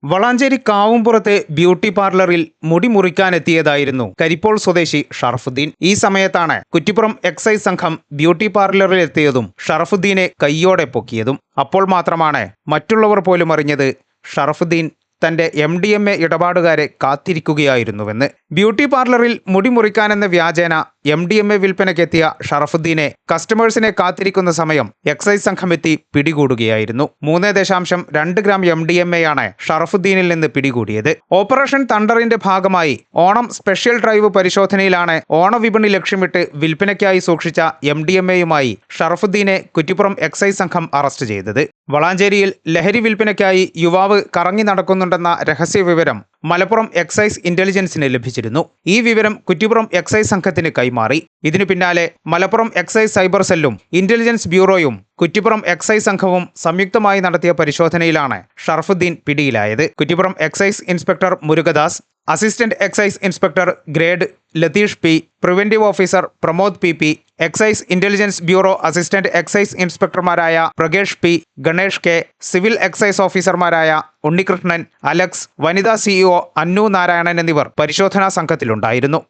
Valanchery കാവുംപുറത്തെ beauty പാർലറിൽ മുടി മുറിക്കാനെത്തിയതായിരുന്നു കരിപ്പോൾ സ്വദേശി ഷറഫുദ്ദീൻ. ഈ സമയത്താണ് കുറ്റിപ്പുറം എക്സൈസ് സംഘം ബ്യൂട്ടി പാർലറിലെത്തിയതും ഷറഫുദ്ദീനെ കയ്യോടെ പൊക്കിയതും. അപ്പോൾ മാത്രമാണ് മറ്റുള്ളവർ പോലും അറിഞ്ഞത് ഷറഫുദ്ദീൻ തന്റെ MDMA ഇടപാടുകാരെ കാത്തിരിക്കുകയായിരുന്നുവെന്ന്. ബ്യൂട്ടി പാർലറിൽ മുടി മുറിക്കാനെന്ന വ്യാജേന MDMA വിൽപ്പനയ്ക്കെത്തിയ ഷറഫുദ്ദീനെ കസ്റ്റമേഴ്സിനെ കാത്തിരിക്കുന്ന സമയം എക്സൈസ് സംഘം എത്തി പിടികൂടുകയായിരുന്നു. 3.2 ഗ്രാം MDMA ഷറഫുദ്ദീനിൽ നിന്ന് പിടികൂടിയത്. ഓപ്പറേഷൻ തണ്ടറിന്റെ ഭാഗമായി ഓണം സ്പെഷ്യൽ ഡ്രൈവ് പരിശോധനയിലാണ് ഓണവിപണി ലക്ഷ്യമിട്ട് വിൽപ്പനയ്ക്കായി സൂക്ഷിച്ച MDMAയുമായി ഷറഫുദ്ദീനെ കുറ്റിപ്പുറം എക്സൈസ് സംഘം അറസ്റ്റ് ചെയ്തത്. വളാഞ്ചേരിയിൽ ലഹരി വിൽപ്പനയ്ക്കായി യുവാവ് കറങ്ങി നടക്കുന്നുണ്ടെന്ന രഹസ്യ വിവരം മലപ്പുറം എക്സൈസ് ഇന്റലിജൻസിന് ലഭിച്ചിരുന്നു. ഈ വിവരം കുറ്റിപ്പുറം എക്സൈസ് സംഘത്തിന് കൈമാറി. ഇതിനു പിന്നാലെ മലപ്പുറം എക്സൈസ് സൈബർ സെല്ലും ഇന്റലിജൻസ് ബ്യൂറോയും കുറ്റിപ്പുറം എക്സൈസ് സംഘവും സംയുക്തമായി നടത്തിയ പരിശോധനയിലാണ് ഷറഫുദ്ദീൻ പിടിയിലായത്. Kuttippuram excise inspector Murukadas, assistant excise inspector grade Latheesh P, preventive officer Pramod PP, excise intelligence bureau assistant excise ഇൻസ്പെക്ടർമാരായ Prakesh P, Ganesh K, civil excise ഓഫീസർമാരായ ഉണ്ണികൃഷ്ണൻ, അലക്സ്, വനിതാ CEO അന്നു നാരായണൻ എന്നിവർ പരിശോധനാ സംഘത്തിലുണ്ടായിരുന്നു.